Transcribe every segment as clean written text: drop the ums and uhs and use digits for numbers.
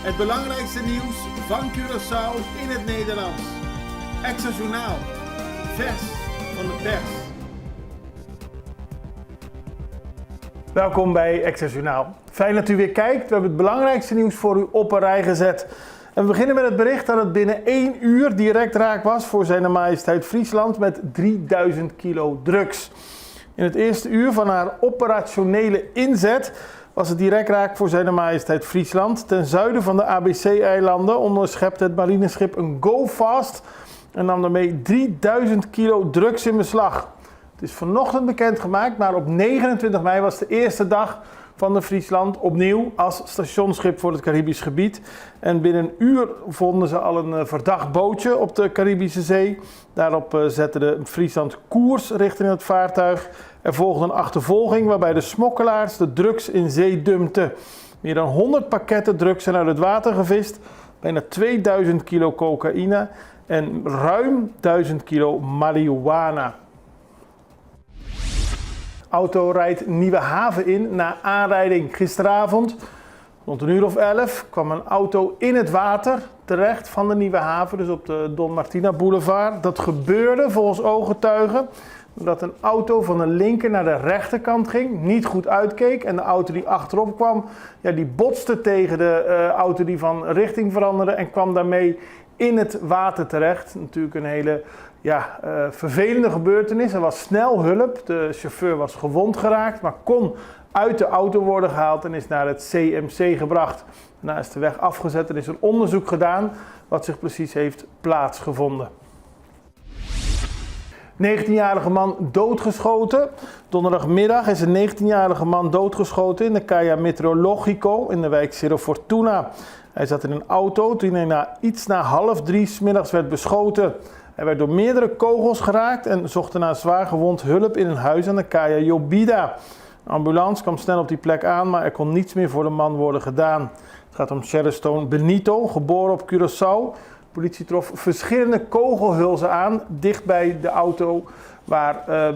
Het belangrijkste nieuws van Curaçao in het Nederlands. Extra Journaal. Vers van de pers. Welkom bij Extra Journaal. Fijn dat u weer kijkt. We hebben het belangrijkste nieuws voor u op een rij gezet. En we beginnen met het bericht dat het binnen 1 uur direct raak was voor Zijne Majesteit Friesland met 3000 kilo drugs. In het eerste uur van haar operationele inzet was het direct raak voor Zijne Majesteit Friesland. Ten zuiden van de ABC-eilanden onderschept het marineschip een Go-Fast en nam daarmee 3000 kilo drugs in beslag. Het is vanochtend bekendgemaakt, maar op 29 mei was de eerste dag van de Friesland opnieuw als stationsschip voor het Caribisch gebied. En binnen een uur vonden ze al een verdacht bootje op de Caribische Zee. Daarop zette de Friesland koers richting het vaartuig. Er volgde een achtervolging waarbij de smokkelaars de drugs in zee dumpten. Meer dan 100 pakketten drugs zijn uit het water gevist. Bijna 2000 kilo cocaïne en ruim 1000 kilo marihuana. Auto rijdt Nieuwe Haven in na aanrijding. Gisteravond, rond een uur of 11, kwam een auto in het water terecht van de Nieuwe Haven, dus op de Don Martina Boulevard. Dat gebeurde volgens ooggetuigen doordat een auto van de linker naar de rechterkant ging, niet goed uitkeek en de auto die achterop kwam, die botste tegen de auto die van richting veranderde en kwam daarmee in het water terecht. Natuurlijk een hele vervelende gebeurtenis. Er was snel hulp. De chauffeur was gewond geraakt, maar kon uit de auto worden gehaald en is naar het CMC gebracht. Daarna is de weg afgezet en is een onderzoek gedaan wat zich precies heeft plaatsgevonden. 19-jarige man doodgeschoten. Donderdagmiddag is een 19-jarige man doodgeschoten in de Caia Meteorologico in de wijk Cerro Fortuna. Hij zat in een auto toen hij iets na 2:30 's middags werd beschoten. Hij werd door meerdere kogels geraakt en zocht daarna zwaar gewond hulp in een huis aan de Caia Jobida. Een ambulance kwam snel op die plek aan, maar er kon niets meer voor de man worden gedaan. Het gaat om Sherestone Benito, geboren op Curaçao. De politie trof verschillende kogelhulzen aan dicht bij de auto,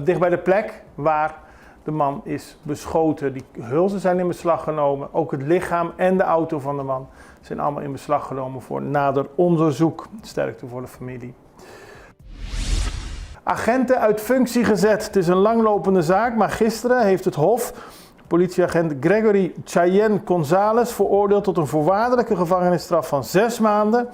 dicht bij de plek waar de man is beschoten. Die hulzen zijn in beslag genomen. Ook het lichaam en de auto van de man zijn allemaal in beslag genomen voor nader onderzoek. Sterkte voor de familie. Agenten uit functie gezet. Het is een langlopende zaak, maar gisteren heeft het Hof politieagent Gregory Chayenne González veroordeeld tot een voorwaardelijke gevangenisstraf van 6 maanden,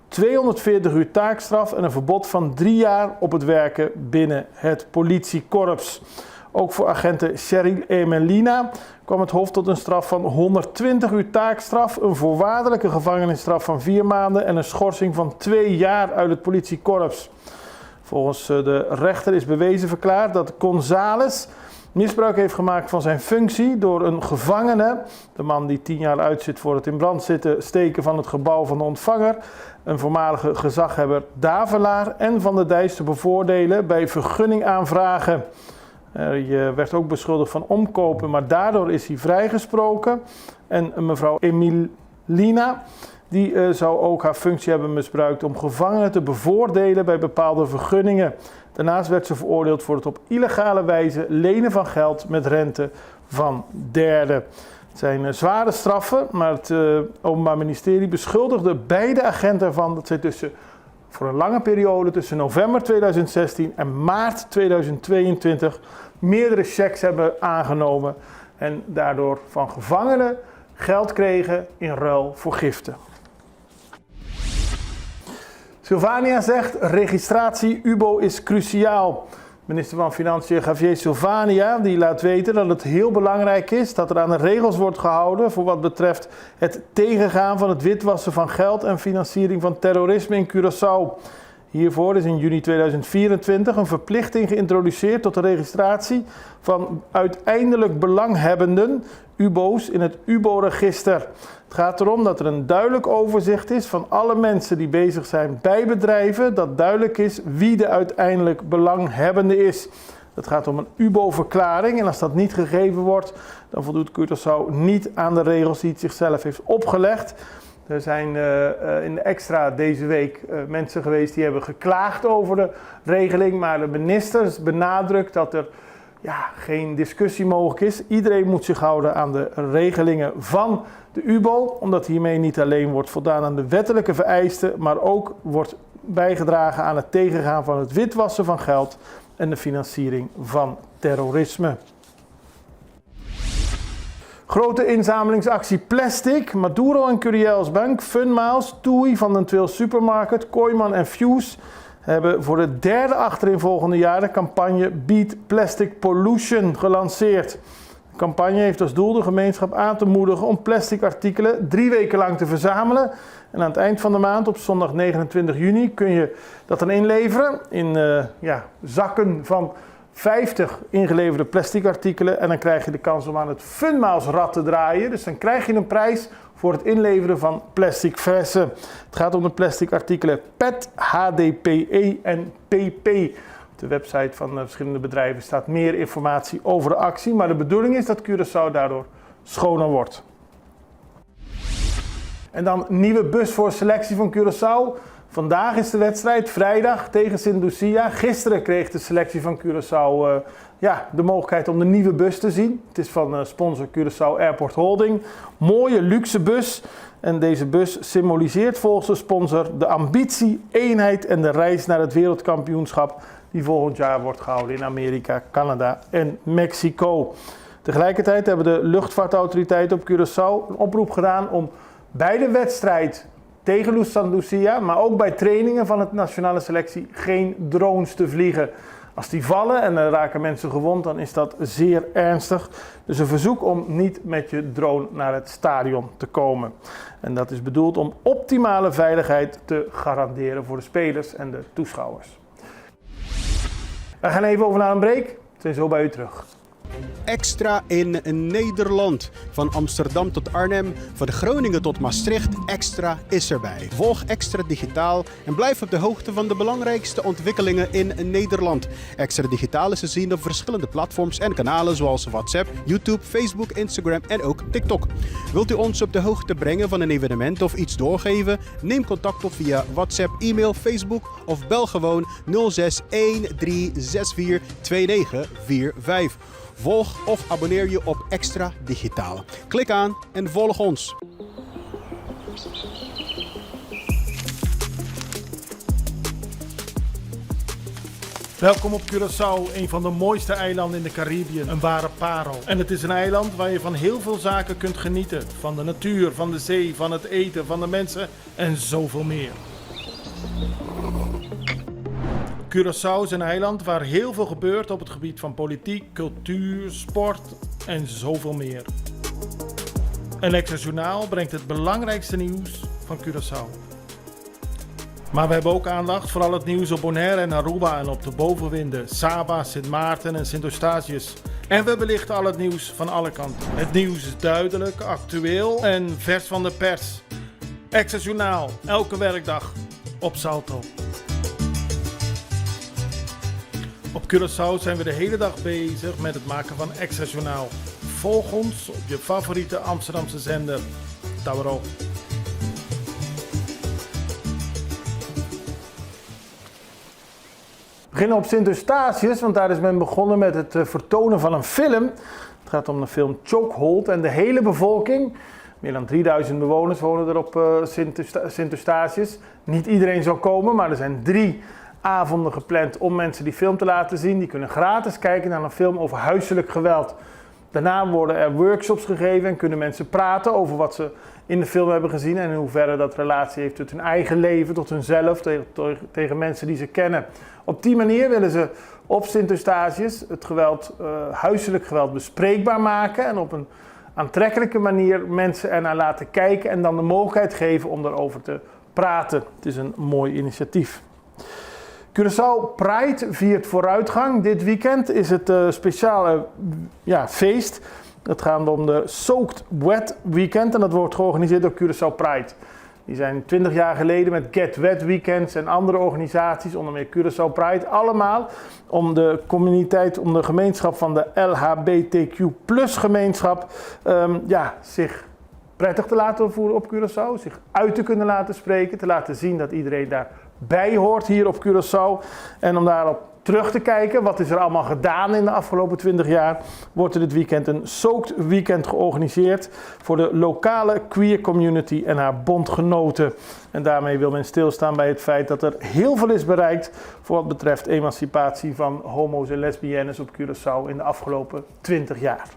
240 uur taakstraf en een verbod van 3 jaar op het werken binnen het politiekorps. Ook voor agenten Cheryl Emelina kwam het Hof tot een straf van 120 uur taakstraf, een voorwaardelijke gevangenisstraf van 4 maanden en een schorsing van 2 jaar uit het politiekorps. Volgens de rechter is bewezen verklaard dat González misbruik heeft gemaakt van zijn functie door een gevangene, de man die 10 jaar uitzit voor het in brand steken van het gebouw van de ontvanger, een voormalige gezaghebber Davelaar en Van der Dijs te bevoordelen bij vergunningaanvragen. Hij werd ook beschuldigd van omkopen, maar daardoor is hij vrijgesproken. En mevrouw Emelina, die zou ook haar functie hebben misbruikt om gevangenen te bevoordelen bij bepaalde vergunningen. Daarnaast werd ze veroordeeld voor het op illegale wijze lenen van geld met rente van derden. Het zijn zware straffen, maar het Openbaar Ministerie beschuldigde beide agenten ervan dat zij voor een lange periode tussen november 2016 en maart 2022 meerdere checks hebben aangenomen en daardoor van gevangenen geld kregen in ruil voor giften. Sylvania zegt, registratie UBO is cruciaal. Minister van Financiën Javier Sylvania die laat weten dat het heel belangrijk is dat er aan de regels wordt gehouden voor wat betreft het tegengaan van het witwassen van geld en financiering van terrorisme in Curaçao. Hiervoor is in juni 2024 een verplichting geïntroduceerd tot de registratie van uiteindelijk belanghebbenden, UBO's, in het UBO-register. Het gaat erom dat er een duidelijk overzicht is van alle mensen die bezig zijn bij bedrijven, dat duidelijk is wie de uiteindelijk belanghebbende is. Het gaat om een UBO-verklaring en als dat niet gegeven wordt, dan voldoet Curaçao niet aan de regels die het zichzelf heeft opgelegd. Er zijn in de extra deze week mensen geweest die hebben geklaagd over de regeling, maar de minister benadrukt dat er geen discussie mogelijk is. Iedereen moet zich houden aan de regelingen van de UBO, omdat hiermee niet alleen wordt voldaan aan de wettelijke vereisten, maar ook wordt bijgedragen aan het tegengaan van het witwassen van geld en de financiering van terrorisme. Grote inzamelingsactie plastic. Maduro en Curiel's Bank, Funmiles, TUI van den Twil Supermarket, Kooiman en Fuse hebben voor de derde achtereenvolgende jaar de campagne Beat Plastic Pollution gelanceerd. De campagne heeft als doel de gemeenschap aan te moedigen om plastic artikelen 3 weken lang te verzamelen. En aan het eind van de maand, op zondag 29 juni, kun je dat dan inleveren in zakken van 50 ingeleverde plastic artikelen. En dan krijg je de kans om aan het Funmiles rad te draaien. Dus dan krijg je een prijs voor het inleveren van plastic flessen. Het gaat om de plastic artikelen PET, HDPE en PP. Op de website van verschillende bedrijven staat meer informatie over de actie. Maar de bedoeling is dat Curaçao daardoor schoner wordt. En dan nieuwe bus voor selectie van Curaçao. Vandaag is de wedstrijd, vrijdag tegen Sint Lucia. Gisteren kreeg de selectie van Curaçao de mogelijkheid om de nieuwe bus te zien. Het is van sponsor Curaçao Airport Holding. Mooie luxe bus. En deze bus symboliseert volgens de sponsor de ambitie, eenheid en de reis naar het wereldkampioenschap die volgend jaar wordt gehouden in Amerika, Canada en Mexico. Tegelijkertijd hebben de luchtvaartautoriteiten op Curaçao een oproep gedaan om bij de wedstrijd tegen Sint Lucia, maar ook bij trainingen van het nationale selectie geen drones te vliegen. Als die vallen en er raken mensen gewond, dan is dat zeer ernstig. Dus een verzoek om niet met je drone naar het stadion te komen. En dat is bedoeld om optimale veiligheid te garanderen voor de spelers en de toeschouwers. We gaan even over naar een break. We zijn zo bij u terug. Extra in Nederland. Van Amsterdam tot Arnhem, van Groningen tot Maastricht, Extra is erbij. Volg Extra Digitaal en blijf op de hoogte van de belangrijkste ontwikkelingen in Nederland. Extra Digitaal is te zien op verschillende platforms en kanalen zoals WhatsApp, YouTube, Facebook, Instagram en ook TikTok. Wilt u ons op de hoogte brengen van een evenement of iets doorgeven? Neem contact op via WhatsApp, e-mail, Facebook of bel gewoon 06 1364 2945. Volg of abonneer je op Extra Digitaal. Klik aan en volg ons. Welkom op Curaçao, een van de mooiste eilanden in de Caribiën, een ware parel. En het is een eiland waar je van heel veel zaken kunt genieten. Van de natuur, van de zee, van het eten, van de mensen en zoveel meer. Curaçao is een eiland waar heel veel gebeurt op het gebied van politiek, cultuur, sport en zoveel meer. Een Extra Journaal brengt het belangrijkste nieuws van Curaçao. Maar we hebben ook aandacht voor al het nieuws op Bonaire en Aruba en op de bovenwinden, Saba, Sint Maarten en Sint Eustatius. En we belichten al het nieuws van alle kanten. Het nieuws is duidelijk, actueel en vers van de pers. Extra Journaal, elke werkdag op Salto. Op Curaçao zijn we de hele dag bezig met het maken van Extra Journaal. Volg ons op je favoriete Amsterdamse zender, Tauro. We beginnen op Sint Eustatius, want daar is men begonnen met het vertonen van een film. Het gaat om de film Chokehold en de hele bevolking, meer dan 3000 bewoners wonen er op Sint Eustatius. Niet iedereen zal komen, maar er zijn 3 avonden gepland om mensen die film te laten zien. Die kunnen gratis kijken naar een film over huiselijk geweld. Daarna worden er workshops gegeven en kunnen mensen praten over wat ze in de film hebben gezien en in hoeverre dat relatie heeft tot hun eigen leven, tot hunzelf, tegen mensen die ze kennen. Op die manier willen ze op Sint Eustatius het geweld, huiselijk geweld bespreekbaar maken en op een aantrekkelijke manier mensen ernaar laten kijken en dan de mogelijkheid geven om daarover te praten. Het is een mooi initiatief. Curaçao Pride viert vooruitgang. Dit weekend is het speciale feest. Het gaat om de Soaked Wet Weekend en dat wordt georganiseerd door Curaçao Pride. Die zijn 20 jaar geleden met Get Wet Weekends en andere organisaties, onder meer Curaçao Pride, allemaal om de communiteit, om de gemeenschap van de LHBTQ+ gemeenschap zich prettig te laten voelen op Curaçao, zich uit te kunnen laten spreken, te laten zien dat iedereen daarbij hoort hier op Curaçao en om daarop terug te kijken. Wat is er allemaal gedaan in de afgelopen 20 jaar? Wordt er dit weekend een Soaked Weekend georganiseerd voor de lokale queer community en haar bondgenoten. En daarmee wil men stilstaan bij het feit dat er heel veel is bereikt voor wat betreft emancipatie van homo's en lesbiennes op Curaçao in de afgelopen 20 jaar.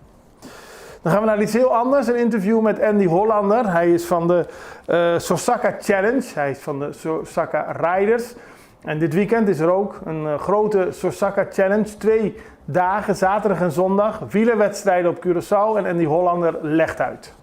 Dan gaan we naar iets heel anders, een interview met Andy Hollander. Hij is van de Sosaka Challenge, hij is van de Sosaka Riders. En dit weekend is er ook een grote Sosaka Challenge, 2 dagen, zaterdag en zondag, wielerwedstrijden op Curaçao en Andy Hollander legt uit.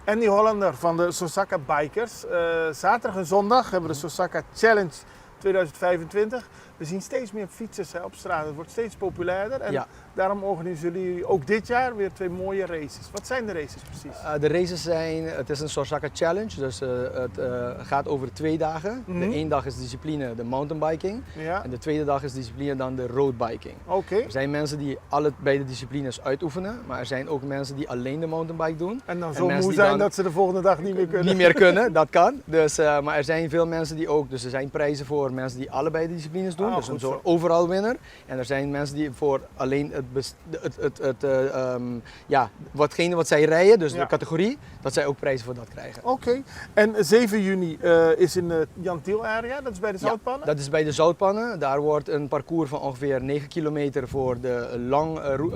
Andy Hollander van de Sosaka Bikers. Zaterdag en zondag hebben we de Sosaka Challenge 2025. We zien steeds meer fietsers op straat. Het wordt steeds populairder. En daarom organiseren jullie ook dit jaar weer 2 mooie races. Wat zijn de races precies? De races zijn, het is een Sosaka Challenge, dus het gaat over 2 dagen. De ene dag is discipline de mountainbiking en de tweede dag is discipline dan de roadbiking. Er zijn mensen die beide disciplines uitoefenen, maar er zijn ook mensen die alleen de mountainbike doen. En dan zo moe zijn dat ze de volgende dag niet meer kunnen. Niet meer kunnen, dat kan. Dus, maar er zijn veel mensen die ook, dus er zijn prijzen voor mensen die allebei de disciplines doen. Dus een soort overall winner. En er zijn mensen die voor alleen watgene wat zij rijden, dus de categorie, dat zij ook prijzen voor dat krijgen. Oké. En 7 juni is in de Jan Tiel area, dat is bij de Zoutpannen? Dat is bij de Zoutpannen. Daar wordt een parcours van ongeveer 9 kilometer voor de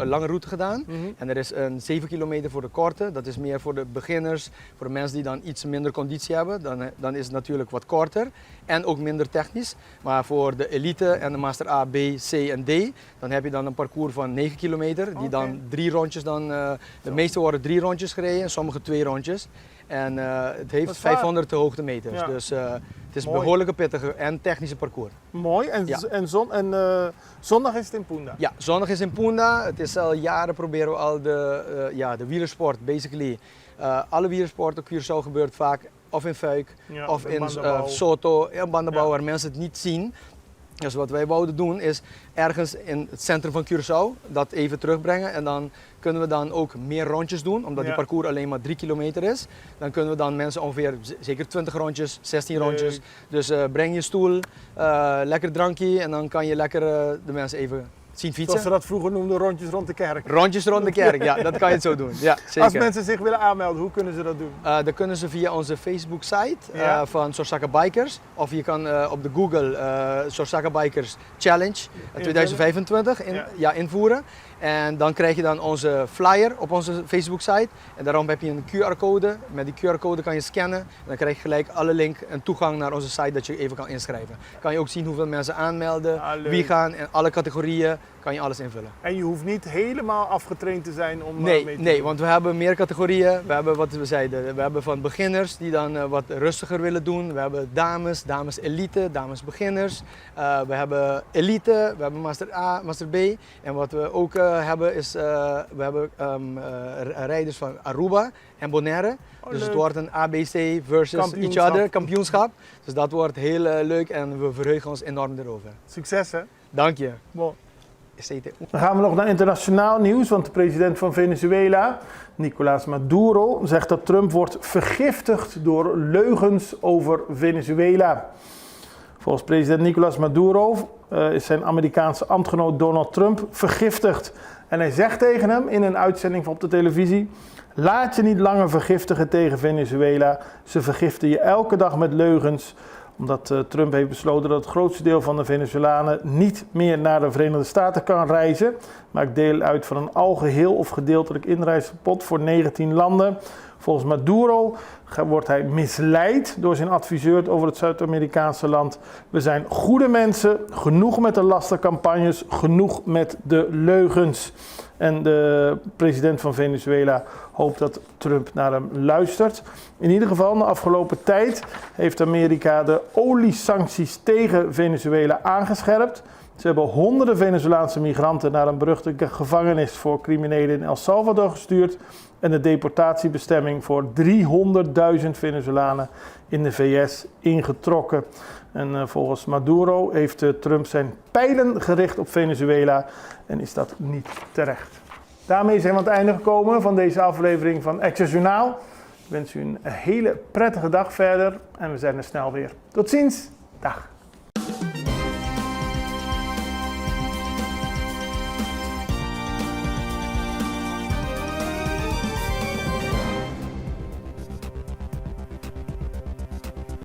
lange route gedaan. En er is een 7 kilometer voor de korte. Dat is meer voor de beginners, voor de mensen die dan iets minder conditie hebben. Dan is het natuurlijk wat korter en ook minder technisch. Maar voor de elite en de Master A, B, C en D, dan heb je dan een parcours van 9 kilometer. Die dan 3 rondjes, de meeste worden 3 rondjes gereden, sommige 2 rondjes. En het heeft 500 hoogtemeters. Ja. Dus het is een behoorlijke pittige en technische parcours. Mooi. En zondag is het in Punda? Ja, zondag is in Punda. Het is al jaren proberen we al de wielersport, basically. Alle wielersport op Curaçao gebeurt vaak of in Fuik of in Soto, in bandenbouw waar mensen het niet zien. Dus wat wij wouden doen is ergens in het centrum van Curaçao dat even terugbrengen en dan kunnen we dan ook meer rondjes doen, omdat die parcours alleen maar 3 kilometer is. Dan kunnen we dan mensen ongeveer zeker 20 rondjes, 16 rondjes. Dus breng je stoel, lekker drankje en dan kan je lekker de mensen even zien fietsen. Zoals ze dat vroeger noemden, rondjes rond de kerk. Rondjes rond de kerk, ja, dat kan je het zo doen. Ja, zeker. Als mensen zich willen aanmelden, hoe kunnen ze dat doen? Dan kunnen ze via onze Facebook site van Sosaka Bikers. Of je kan op de Google Sosaka Bikers Challenge 2025 invoeren. En dan krijg je dan onze flyer op onze Facebook site. En daarom heb je een QR-code. Met die QR-code kan je scannen. En dan krijg je gelijk alle link en toegang naar onze site dat je even kan inschrijven. Kan je ook zien hoeveel mensen aanmelden, wie gaan en alle categorieën. Kan je alles invullen. En je hoeft niet helemaal afgetraind te zijn om mee te doen? Nee, want we hebben meer categorieën. We hebben wat we zeiden, we hebben van beginners die dan wat rustiger willen doen. We hebben dames elite, dames beginners. We hebben elite, we hebben Master A, Master B. En wat we ook hebben is, we hebben rijders van Aruba en Bonaire. Dus het wordt een ABC versus each other kampioenschap. Dus dat wordt heel leuk en we verheugen ons enorm erover. Succes hè? Dank je. Bon. Dan gaan we nog naar internationaal nieuws, want de president van Venezuela, Nicolás Maduro, zegt dat Trump wordt vergiftigd door leugens over Venezuela. Volgens president Nicolás Maduro is zijn Amerikaanse ambtgenoot Donald Trump vergiftigd. En hij zegt tegen hem in een uitzending op de televisie: laat je niet langer vergiftigen tegen Venezuela. Ze vergiften je elke dag met leugens. Omdat Trump heeft besloten dat het grootste deel van de Venezolanen niet meer naar de Verenigde Staten kan reizen. Maakt deel uit van een algeheel of gedeeltelijk inreisverbod voor 19 landen. Volgens Maduro wordt hij misleid door zijn adviseur over het Zuid-Amerikaanse land. We zijn goede mensen, genoeg met de lastercampagnes, genoeg met de leugens. En de president van Venezuela hoopt dat Trump naar hem luistert. In ieder geval, de afgelopen tijd heeft Amerika de oliesancties tegen Venezuela aangescherpt. Ze hebben honderden Venezolaanse migranten naar een beruchte gevangenis voor criminelen in El Salvador gestuurd. En de deportatiebestemming voor 300.000 Venezolanen in de VS ingetrokken. En volgens Maduro heeft Trump zijn pijlen gericht op Venezuela en is dat niet terecht. Daarmee zijn we aan het einde gekomen van deze aflevering van Access Journaal. Ik wens u een hele prettige dag verder en we zijn er snel weer. Tot ziens. Dag.